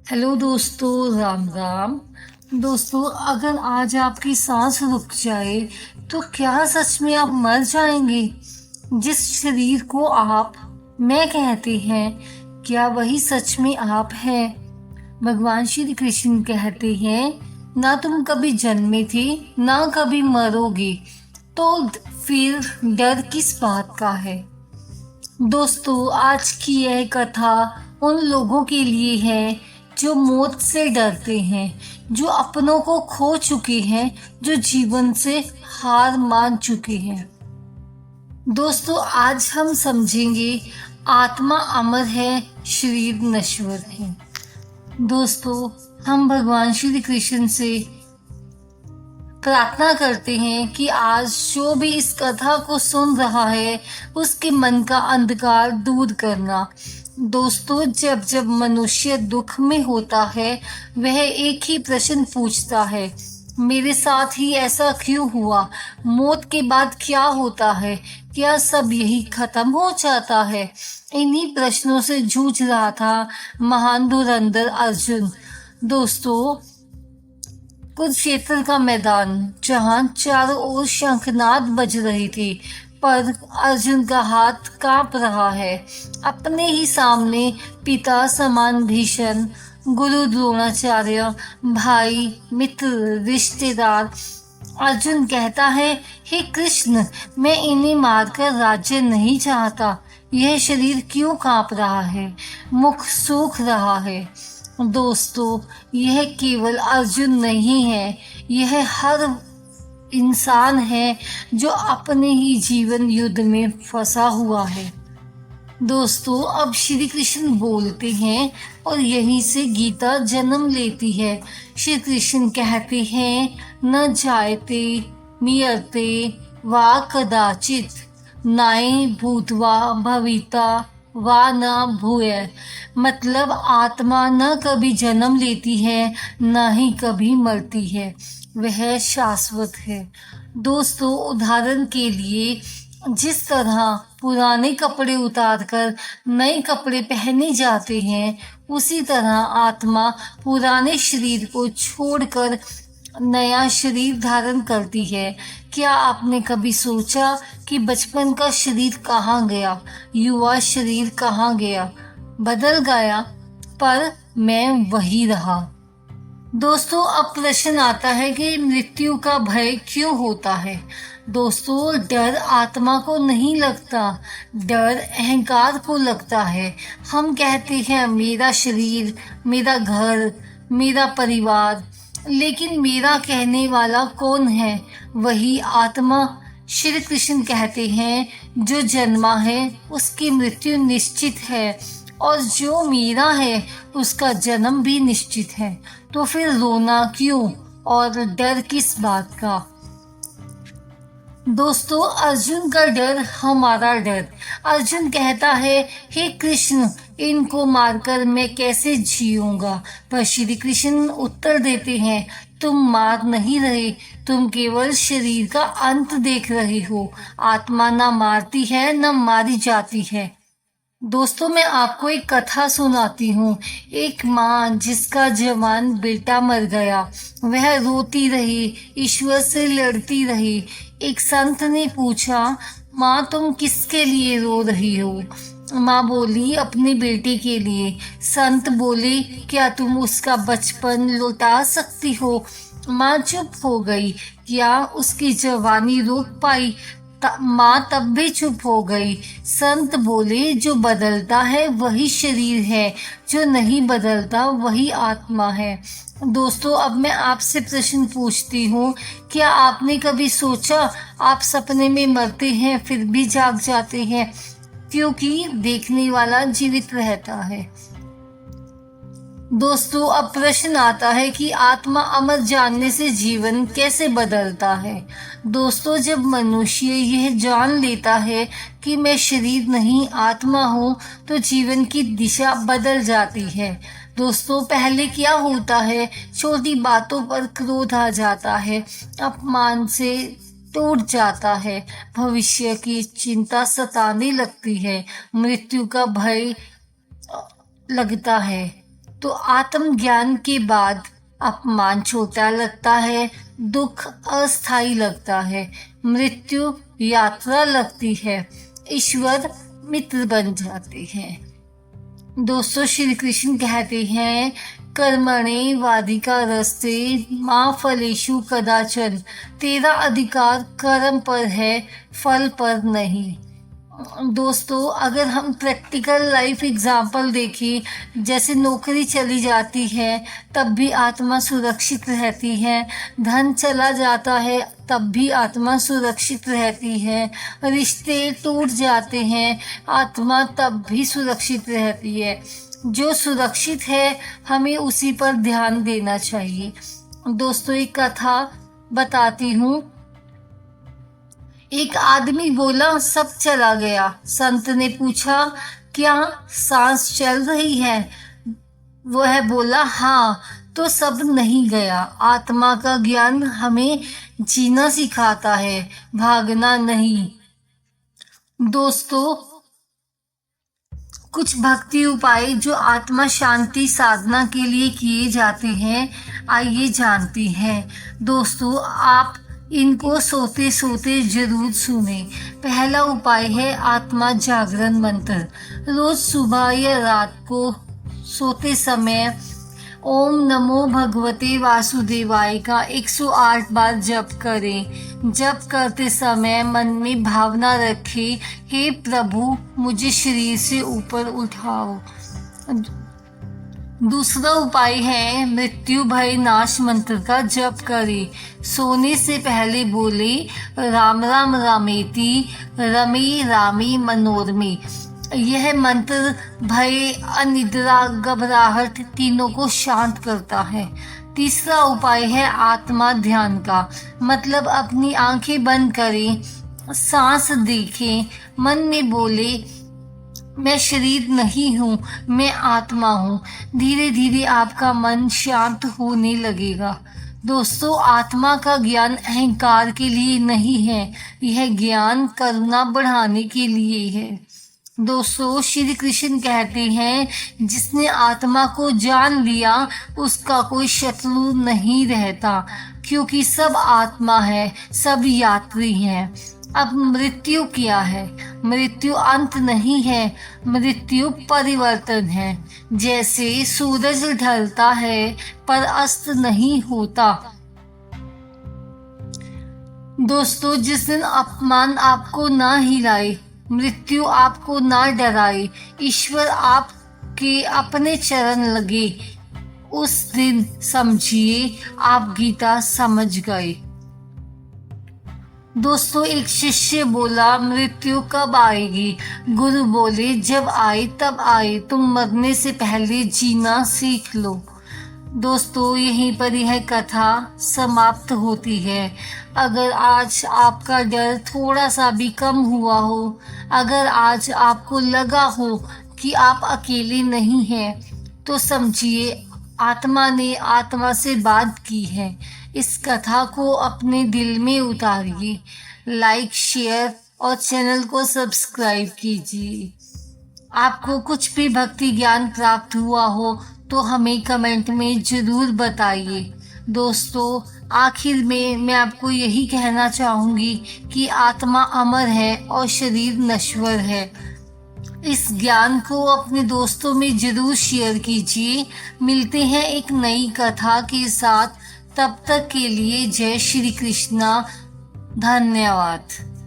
Hello दोस्तों, राम राम। दोस्तों, अगर आज आपकी सांस रुक जाए तो क्या सच में आप मर जाएंगे? जिस शरीर को आप मैं कहते हैं, क्या वही सच में आप हैं? भगवान श्री कृष्ण कहते हैं, ना तुम कभी जन्मे थे ना कभी मरोगे, तो फिर डर किस बात का है? दोस्तों, आज की यह कथा उन लोगों के लिए है जो मौत से डरते हैं, जो अपनों को खो चुके हैं, जो जीवन से हार मान चुके हैं। दोस्तों, आज हम समझेंगे आत्मा अमर है, शरीर नश्वर है। दोस्तों, हम भगवान श्री कृष्ण से प्रार्थना करते हैं कि आज जो भी इस कथा को सुन रहा है उसके मन का अंधकार दूर करना। दोस्तों, जब जब मनुष्य दुख में होता है वह एक ही प्रश्न पूछता है, मेरे साथ ही ऐसा क्यों हुआ? मौत के बाद क्या होता है? क्या सब यही खत्म हो जाता है? इन्हीं प्रश्नों से जूझ रहा था महान धुरंधर अर्जुन। दोस्तों, कुरुक्षेत्र का मैदान, जहां चारों ओर शंखनाद बज रही थी, पर अर्जुन का हाथ कांप रहा है। अपने ही सामने पिता समान भीषण, गुरु द्रोणाचार्य, भाई, मित्र, रिश्तेदार। अर्जुन कहता है, हे कृष्ण, मैं इन्हें मारकर राज्य नहीं चाहता। यह शरीर क्यों कांप रहा है, मुख सूख रहा है? दोस्तों, यह केवल अर्जुन नहीं है, यह हर इंसान है जो अपने ही जीवन युद्ध में फंसा हुआ है। दोस्तों, अब श्री कृष्ण बोलते हैं और यहीं से गीता जन्म लेती है। श्री कृष्ण कहते हैं, न जायते मियते वा कदाचित, नाय भूतवा भविता वा न भूय। मतलब आत्मा न कभी जन्म लेती है न ही कभी मरती है, वह शाश्वत है। दोस्तों, उदाहरण के लिए जिस तरह पुराने कपड़े उतारकर नए कपड़े पहने जाते हैं, उसी तरह आत्मा पुराने शरीर को छोड़कर नया शरीर धारण करती है। क्या आपने कभी सोचा कि बचपन का शरीर कहाँ गया, युवा शरीर कहाँ गया? बदल गया, पर मैं वही रहा। दोस्तों, अब प्रश्न आता है कि मृत्यु का भय क्यों होता है? दोस्तों, डर आत्मा को नहीं लगता, डर अहंकार को लगता है। हम कहते हैं, मेरा शरीर, मेरा घर, मेरा परिवार, लेकिन मेरा कहने वाला कौन है? वही आत्मा। श्री कृष्ण कहते हैं, जो जन्मा है उसकी मृत्यु निश्चित है, और जो मेरा है उसका जन्म भी निश्चित है। तो फिर रोना क्यों और डर किस बात का? दोस्तों, अर्जुन का डर हमारा डर। अर्जुन कहता है, हे कृष्ण, इनको मारकर मैं कैसे जीऊंगा? पर श्री कृष्ण उत्तर देते हैं, तुम मार नहीं रहे, तुम केवल शरीर का अंत देख रहे हो। आत्मा न मारती है न मारी जाती है। दोस्तों, मैं आपको एक कथा सुनाती हूँ। एक माँ जिसका जवान बेटा मर गया, वह रोती रही, ईश्वर से लड़ती रही। एक संत ने पूछा, माँ तुम किसके लिए रो रही हो? माँ बोली, अपने बेटे के लिए। संत बोले, क्या तुम उसका बचपन लौटा सकती हो? माँ चुप हो गई। क्या उसकी जवानी रोक पाई? माँ तब भी चुप हो गई। संत बोले, जो बदलता है वही शरीर है, जो नहीं बदलता वही आत्मा है। दोस्तों, अब मैं आपसे प्रश्न पूछती हूँ, क्या आपने कभी सोचा आप सपने में मरते हैं फिर भी जाग जाते हैं? क्योंकि देखने वाला जीवित रहता है। दोस्तों, अब प्रश्न आता है कि आत्मा अमर जानने से जीवन कैसे बदलता है? दोस्तों, जब मनुष्य यह जान लेता है कि मैं शरीर नहीं आत्मा हूँ, तो जीवन की दिशा बदल जाती है। दोस्तों, पहले क्या होता है, छोटी बातों पर क्रोध आ जाता है, अपमान से टूट जाता है, भविष्य की चिंता सताने लगती है, मृत्यु का भय लगता है। तो आत्मज्ञान के बाद अपमान छोटा लगता है, दुख अस्थायी लगता है, मृत्यु यात्रा लगती है, ईश्वर मित्र बन जाते हैं। दोस्तों, श्री कृष्ण कहते हैं, कर्मणे वाधिका रस्ते माँ फलेषु कदाचन, तेरा अधिकार कर्म पर है, फल पर नहीं। दोस्तों, अगर हम प्रैक्टिकल लाइफ एग्जाम्पल देखें, जैसे नौकरी चली जाती है तब भी आत्मा सुरक्षित रहती है, धन चला जाता है तब भी आत्मा सुरक्षित रहती है, रिश्ते टूट जाते हैं आत्मा तब भी सुरक्षित रहती है। जो सुरक्षित है हमें उसी पर ध्यान देना चाहिए। दोस्तों, एक कथा बताती हूँ। एक आदमी बोला, सब चला गया। संत ने पूछा, क्या सांस चल रही है? वह बोला, हाँ। तो सब नहीं गया। आत्मा का ज्ञान हमें जीना सिखाता है, भागना नहीं। दोस्तों, कुछ भक्ति उपाय जो आत्मा शांति साधना के लिए किए जाते हैं, आइए जानते हैं। दोस्तों, आप इनको सोते सोते जरूर सुने। पहला उपाय है आत्मा जागरण मंत्र। रोज सुबह या रात को सोते समय ओम नमो भगवते वासुदेवाय का 108 बार जप करें। जप करते समय मन में भावना रखें, हे प्रभु मुझे शरीर से ऊपर उठाओ। दूसरा उपाय है मृत्यु भय नाश मंत्र का जप करें। सोने से पहले बोले, राम राम रामेति रमे रामे मनोरमे। यह मंत्र भय, अनिद्रा, घबराहट तीनों को शांत करता है। तीसरा उपाय है आत्मा ध्यान का, मतलब अपनी आंखें बंद करें, सांस देखें, मन में बोले, मैं शरीर नहीं हूँ, मैं आत्मा हूँ। धीरे धीरे आपका मन शांत होने लगेगा। दोस्तों, आत्मा का ज्ञान अहंकार के लिए नहीं है, यह ज्ञान करुणा बढ़ाने के लिए है। दोस्तों, श्री कृष्ण कहते हैं, जिसने आत्मा को जान लिया उसका कोई शत्रु नहीं रहता, क्योंकि सब आत्मा है, सब यात्री हैं। अब मृत्यु क्या है? मृत्यु अंत नहीं है, मृत्यु परिवर्तन है। जैसे सूरज ढलता है पर अस्त नहीं होता। दोस्तों, जिस दिन अपमान आपको ना हिलाए, मृत्यु आपको ना डराए, ईश्वर आपके अपने चरण लगे, उस दिन समझिए आप गीता समझ गए। दोस्तों, एक शिष्य बोला, मृत्यु कब आएगी? गुरु बोले, जब आए तब आए, तुम मरने से पहले जीना सीख लो। दोस्तों, यहीं पर यह कथा समाप्त होती है। अगर आज आपका डर थोड़ा सा भी कम हुआ हो, अगर आज आपको लगा हो कि आप अकेले नहीं हैं, तो समझिए आत्मा ने आत्मा से बात की है। इस कथा को अपने दिल में उतारिए, लाइक, शेयर और चैनल को सब्सक्राइब कीजिए। आपको कुछ भी भक्ति ज्ञान प्राप्त हुआ हो तो हमें कमेंट में जरूर बताइए। दोस्तों, आखिर में मैं आपको यही कहना चाहूँगी कि आत्मा अमर है और शरीर नश्वर है। इस ज्ञान को अपने दोस्तों में जरूर शेयर कीजिए। मिलते हैं एक नई कथा के साथ, तब तक के लिए जय श्री कृष्णा। धन्यवाद।